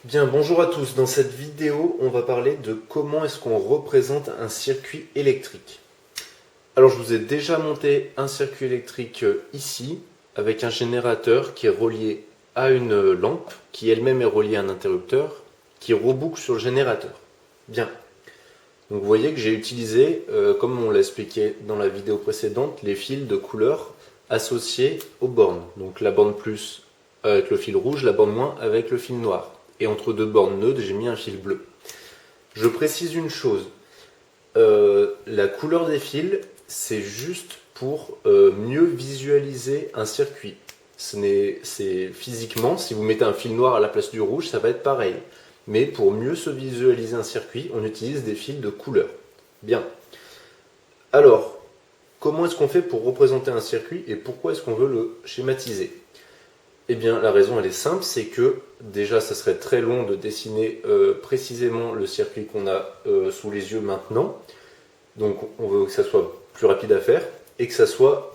Bien, bonjour à tous. Dans cette vidéo, on va parler de comment est-ce qu'on représente un circuit électrique. Alors, je vous ai déjà monté un circuit électrique ici, avec un générateur qui est relié à une lampe, qui elle-même est reliée à un interrupteur, qui reboucle sur le générateur. Bien. Donc, vous voyez que j'ai utilisé, comme on l'a expliqué dans la vidéo précédente, les fils de couleur associés aux bornes. Donc, la borne plus avec le fil rouge, la borne moins avec le fil noir. Et entre deux bornes neutres, j'ai mis un fil bleu. Je précise une chose, la couleur des fils, c'est juste pour mieux visualiser un circuit. C'est physiquement, si vous mettez un fil noir à la place du rouge, ça va être pareil. Mais pour mieux se visualiser un circuit, on utilise des fils de couleur. Bien. Alors, comment est-ce qu'on fait pour représenter un circuit et pourquoi est-ce qu'on veut le schématiser? Eh bien, la raison, elle est simple, c'est que déjà, ça serait très long de dessiner précisément le circuit qu'on a sous les yeux maintenant. Donc, on veut que ça soit plus rapide à faire et que ça soit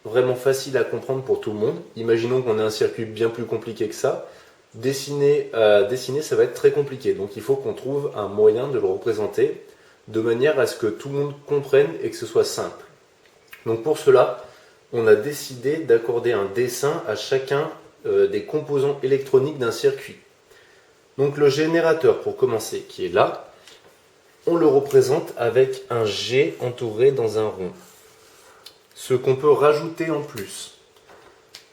vraiment facile à comprendre pour tout le monde. Imaginons qu'on ait un circuit bien plus compliqué que ça. Dessiner, ça va être très compliqué. Donc, il faut qu'on trouve un moyen de le représenter de manière à ce que tout le monde comprenne et que ce soit simple. Donc, pour cela, on a décidé d'accorder un dessin à chacun des composants électroniques d'un circuit. Donc le générateur, pour commencer, qui est là, on le représente avec un G entouré dans un rond. Ce qu'on peut rajouter en plus,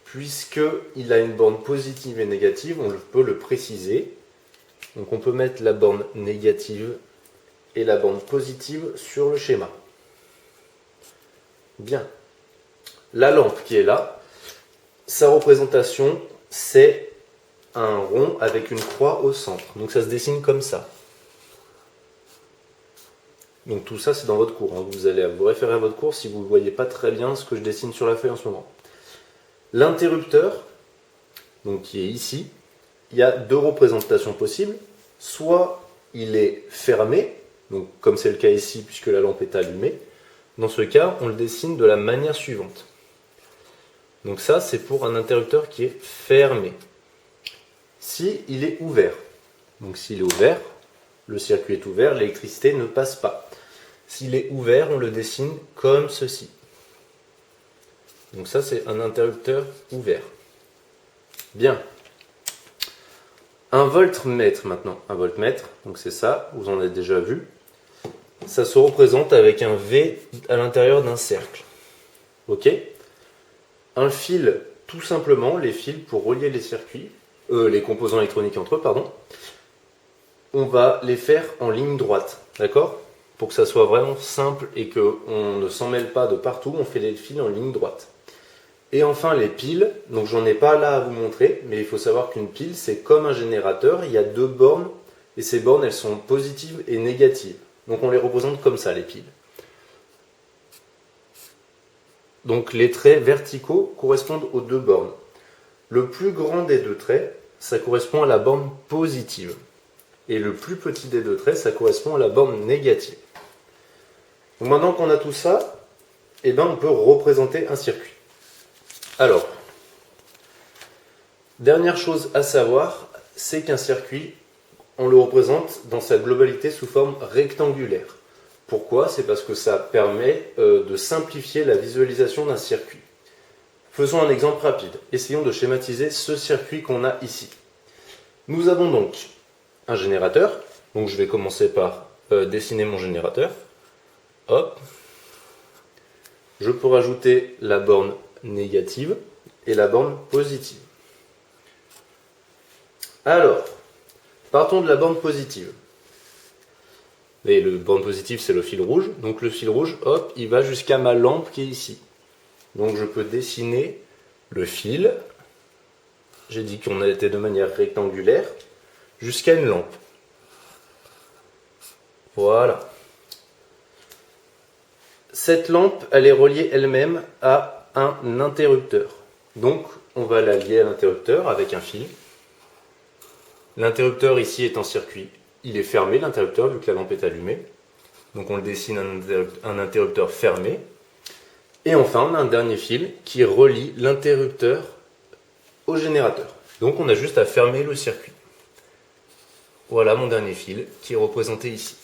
puisqu'il a une borne positive et négative, on peut le préciser. Donc on peut mettre la borne négative et la borne positive sur le schéma. Bien. La lampe qui est là, sa représentation, c'est un rond avec une croix au centre. Donc ça se dessine comme ça. Donc tout ça, c'est dans votre cours. Vous allez vous référer à votre cours si vous ne voyez pas très bien ce que je dessine sur la feuille en ce moment. L'interrupteur, donc qui est ici, il y a deux représentations possibles. Soit il est fermé, donc comme c'est le cas ici puisque la lampe est allumée. Dans ce cas, on le dessine de la manière suivante. Donc ça, c'est pour un interrupteur qui est fermé. Si il est ouvert, donc s'il est ouvert, le circuit est ouvert, l'électricité ne passe pas. S'il est ouvert, on le dessine comme ceci. Donc ça, c'est un interrupteur ouvert. Bien. Un voltmètre maintenant. Un voltmètre, donc c'est ça, vous en avez déjà vu. Ça se représente avec un V à l'intérieur d'un cercle. Ok ? Un fil, tout simplement, les fils pour relier les circuits, les composants électroniques entre eux, pardon, on va les faire en ligne droite, d'accord? Pour que ça soit vraiment simple et qu'on ne s'en mêle pas de partout, on fait les fils en ligne droite. Et enfin les piles, donc j'en ai pas là à vous montrer, mais il faut savoir qu'une pile c'est comme un générateur, il y a deux bornes, et ces bornes elles sont positives et négatives. Donc on les représente comme ça les piles. Donc les traits verticaux correspondent aux deux bornes. Le plus grand des deux traits, ça correspond à la borne positive. Et le plus petit des deux traits, ça correspond à la borne négative. Donc maintenant qu'on a tout ça, eh ben on peut représenter un circuit. Alors, dernière chose à savoir, c'est qu'un circuit, on le représente dans sa globalité sous forme rectangulaire. Pourquoi? C'est parce que ça permet de simplifier la visualisation d'un circuit. Faisons un exemple rapide. Essayons de schématiser ce circuit qu'on a ici. Nous avons donc un générateur. Donc je vais commencer par dessiner mon générateur. Hop. Je peux rajouter la borne négative et la borne positive. Alors, partons de la borne positive. Et le borne positive, c'est le fil rouge. Donc le fil rouge, hop, il va jusqu'à ma lampe qui est ici. Donc je peux dessiner le fil. J'ai dit qu'on était de manière rectangulaire jusqu'à une lampe. Voilà. Cette lampe, elle est reliée elle-même à un interrupteur. Donc on va la lier à l'interrupteur avec un fil. L'interrupteur ici est en circuit. Il est fermé, l'interrupteur, vu que la lampe est allumée. Donc on le dessine un interrupteur fermé. Et enfin, on a un dernier fil qui relie l'interrupteur au générateur. Donc on a juste à fermer le circuit. Voilà mon dernier fil qui est représenté ici.